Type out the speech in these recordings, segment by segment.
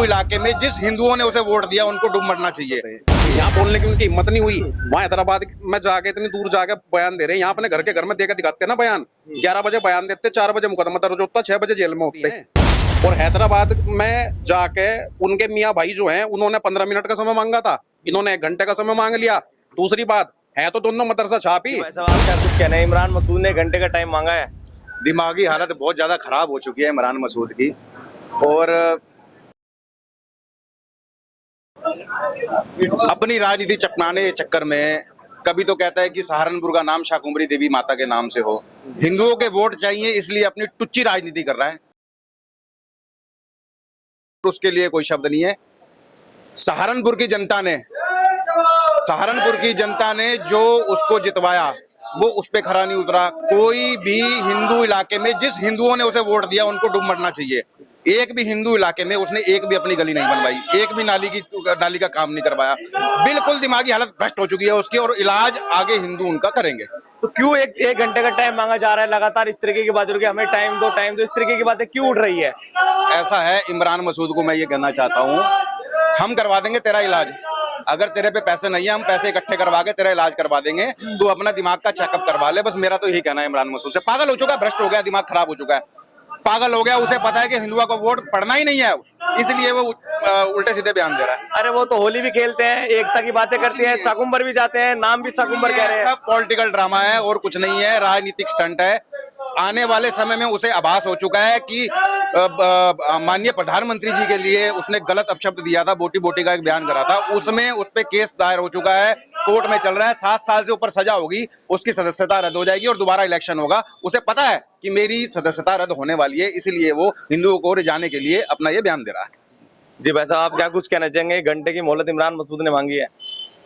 हिंदू इलाके में जिस हिंदुओं ने उसे वोट दिया उनको डूब मरना चाहिए। यहाँ बोलने की उनकी हिम्मत नहीं हुई, वहां हैदराबाद में जाके इतनी दूर जाके बयान दे रहे हैं। यहाँ अपने घर के घर में देकर दिखाते हैं ना बयान। 11 बजे बयान देते, 4 बजे मुकदमा दर्ज होता, 6 बजे जेल में होते हैं। और हैदराबाद में जाके उनके मियाँ भाई जो हैं उन्होंने 15 मिनट का समय मांगा था, इन्होंने 1 घंटे का समय मांग लिया। दूसरी बात है तो दोनों मदरसा छापी। सवाल क्या कुछ कहना है, इमरान मसूद ने 1 घंटे का टाइम मांगा है। दिमागी हालत बहुत ज्यादा खराब हो चुकी है इमरान मसूद की। और अपनी राजनीति चपनाने के चक्कर में कभी तो कहता है कि सहारनपुर का नाम शाकुंभरी देवी माता के नाम से हो, हिंदुओं के वोट चाहिए इसलिए अपनी टुच्ची राजनीति कर रहा है। उसके लिए कोई शब्द नहीं है। सहारनपुर की जनता ने जो उसको जितवाया वो उस पे खरा नहीं उतरा। कोई भी हिंदू इलाके में जिस हिंदुओं ने उसे वोट दिया उनको डूब मरना चाहिए। एक भी हिंदू इलाके में उसने एक भी अपनी गली नहीं बनवाई, एक भी नाली का काम नहीं करवाया। बिल्कुल दिमागी हालत भ्रष्ट हो चुकी है उसकी, और इलाज आगे हिंदू उनका करेंगे। तो क्यों एक घंटे का टाइम मांगा जा रहा है लगातार? इस तरीके की बातें, हमें टाइम दो, इस तरीके की बातें क्यों उठ रही है? ऐसा है, इमरान मसूद को मैं ये कहना चाहता हूँ, हम करवा देंगे तेरा इलाज। अगर तेरे पे पैसे नहीं है, हम पैसे इकट्ठे करवा के तेरा इलाज करवा देंगे। तू अपना दिमाग का चेकअप करवा ले, बस मेरा तो यही कहना है इमरान मसूद से। पागल हो चुका है, भ्रष्ट हो गया, दिमाग खराब हो चुका है, पागल हो गया। उसे पता है कि हिंदुओं को वोट पड़ना ही नहीं है, इसलिए वो उल्टे सीधे बयान दे रहा है। अरे वो तो होली भी खेलते हैं, एकता की बातें करते हैं, शाकुंभर भी जाते हैं, नाम भी शाकुंभर कह रहे हैं। सब पॉलिटिकल ड्रामा है और कुछ नहीं है, राजनीतिक स्टंट है। आने वाले समय में उसे आभास हो चुका है कि माननीय प्रधानमंत्री जी के लिए उसने गलत अपशब्द दिया था, बोटी बोटी का एक बयान करा था, उसमें उस पे केस दायर हो चुका है, कोर्ट में चल रहा है। 7 साल से ऊपर सजा होगी, उसकी सदस्यता रद्द हो जाएगी और दोबारा इलेक्शन होगा। उसे पता है कि मेरी सदस्यता रद्द होने वाली है, इसलिए वो हिंदुओं को रिझाने के लिए अपना ये बयान दे रहा है। जी भाई साहब, आप क्या कुछ कहना चाहेंगे? 1 घंटे की मोहलत इमरान मसूद ने मांगी है।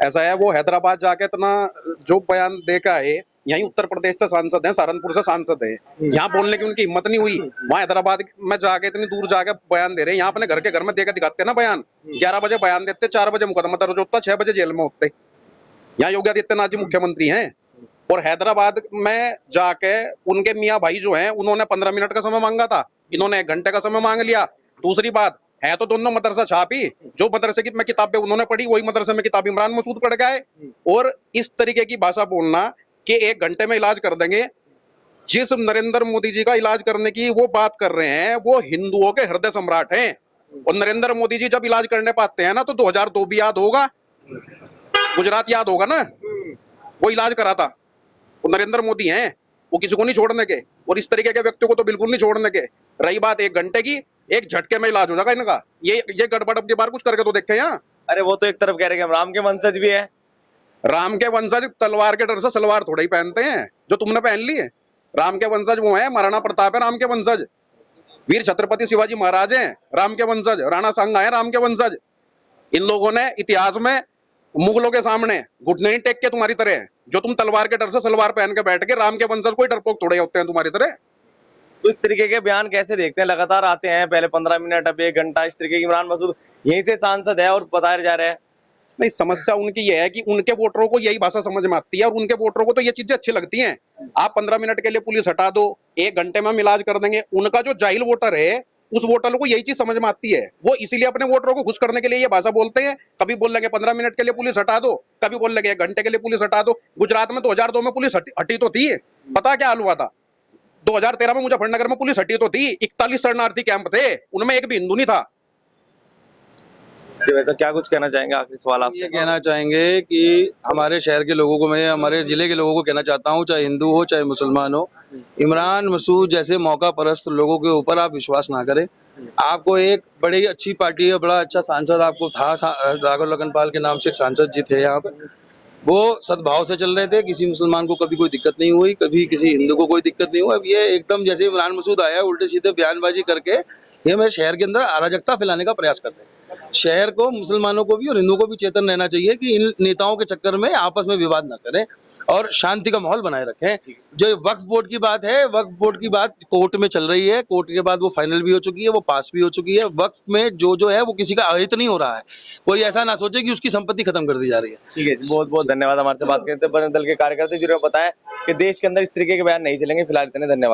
ऐसा है, वो हैदराबाद जाके इतना जो बयान देकर आए, यहीं उत्तर प्रदेश से सांसद हैं, सहारनपुर से सांसद हैं, यहाँ बोलने की उनकी हिम्मत नहीं हुई, वहां हैदराबाद में जाके इतनी दूर जाके बयान दे रहे हैं। यहाँ अपने घर के घर में देकर दिखाते हैं ना बयान। 11 बजे बयान देते, 4 बजे मुकदमा दर्ज होता, 6 बजे जेल में होते। यहाँ योगी आदित्यनाथ जी मुख्यमंत्री हैं। और हैदराबाद में जाके उनके मियाँ भाई जो हैं उन्होंने 15 मिनट का समय मांगा था, इन्होंने 1 घंटे का समय मांग लिया। दूसरी बात है तो दोनों मदरसा छापी, जो मदरसे की मैं किताबें उन्होंने पढ़ी वही मदरसे में किताब इमरान मसूद पढ़ गए। और इस तरीके की भाषा बोलना कि 1 घंटे में इलाज कर देंगे, जिस नरेंद्र मोदी जी का इलाज करने की वो बात कर रहे हैं वो हिंदुओं के हृदय सम्राट हैं। और नरेंद्र मोदी जी जब इलाज करने पाते हैं ना तो 2002 भी याद होगा, गुजरात याद होगा ना, वो इलाज करा था। वो नरेंद्र मोदी हैं, वो किसी को नहीं छोड़ने के, और इस तरीके के व्यक्तियों को तो बिल्कुल नहीं छोड़ने के। रही बात 1 घंटे की, 1 झटके में इलाज हो जाएगा इनका। ये गड़बड़ अब की बार कुछ करके तो देखे यहाँ। अरे वो तो एक तरफ कह रहे हैं राम के वंशज भी है। राम के वंशज तलवार के डर से सलवार थोड़ा ही पहनते हैं जो तुमने पहन ली है। राम के वंशज वो है, महाराणा प्रताप है राम के वंशज, वीर छत्रपति शिवाजी महाराज हैं राम के वंशज, राणा सांगा है राम के वंशज। इन लोगों ने इतिहास में मुगलों के सामने घुटने ही टेक के तुम्हारी तरह, जो तुम तलवार के डर से सलवार पहन के बैठ के, राम के वंशज कोई डरपोक थोड़े होते हैं तुम्हारी तरह। तो इस तरीके के बयान कैसे देखते हैं? लगातार आते हैं, पहले 15 मिनट, अब 1 घंटा, इस तरीके की। इमरान मसूद यहीं से सांसद है और बताए जा रहे हैं। नहीं, समस्या उनकी यह है कि उनके वोटरों को यही भाषा समझ में आती है और उनके वोटरों को तो ये चीजें अच्छी लगती हैं। आप 15 मिनट के लिए पुलिस हटा दो, 1 घंटे में हम इलाज कर देंगे। उनका जो जाहिल वोटर है उस वोटर को यही चीज समझ में आती है, वो इसीलिए अपने वोटरों को खुश करने के लिए ये भाषा बोलते हैं। कभी बोल लेंगे 15 मिनट के लिए पुलिस हटा दो, कभी बोल लेंगे 1 घंटे के लिए पुलिस हटा दो। गुजरात में 2002 में पुलिस हटी तो थी, पता क्या हाल हुआ था? 2013 में मुजफ्फरनगर में पुलिस हटी तो थी, 41 शरणार्थी कैंप थे, उनमें एक भी हिंदू नहीं था। वैसे क्या कुछ कहना चाहेंगे? आखिरी सवाल आपसे। ये कहना चाहेंगे कि हमारे शहर के लोगों को, मैं हमारे जिले के लोगों को कहना चाहता हूँ, चाहे हिंदू हो चाहे मुसलमान हो, इमरान मसूद जैसे मौका परस्त लोगों के ऊपर आप विश्वास ना करें। आपको एक बड़ी अच्छी पार्टी है, बड़ा अच्छा सांसद आपको था, राघव लखनपाल के नाम से एक सांसद जी थे यहाँ पर, वो सद्भाव से चल रहे थे, किसी मुसलमान को कभी कोई दिक्कत नहीं हुई, कभी किसी हिंदू को कोई दिक्कत नहीं हुई। अब ये एकदम जैसे इमरान मसूद आया उल्टे सीधे बयानबाजी करके ये मेरे शहर के अंदर अराजकता फैलाने का प्रयास करते हैं। शहर को, मुसलमानों को भी और हिंदुओं को भी चेतन रहना चाहिए कि इन नेताओं के चक्कर में आपस में विवाद ना करें और शांति का माहौल बनाए रखें। जो वक्फ बोर्ड की बात है, वक्फ बोर्ड की बात कोर्ट में चल रही है, कोर्ट के बाद वो फाइनल भी हो चुकी है, वो पास भी हो चुकी है। वक्फ में जो है वो किसी का अहित नहीं हो रहा है, कोई ऐसा ना सोचे कि उसकी संपत्ति खत्म कर दी जा रही है। ठीक है, बहुत बहुत धन्यवाद हमारे से बात करते हैं। दल के कार्यकर्ता जिन्होंने बताया कि देश के अंदर इस तरीके के बयान नहीं चलेंगे। फिलहाल इतने, धन्यवाद।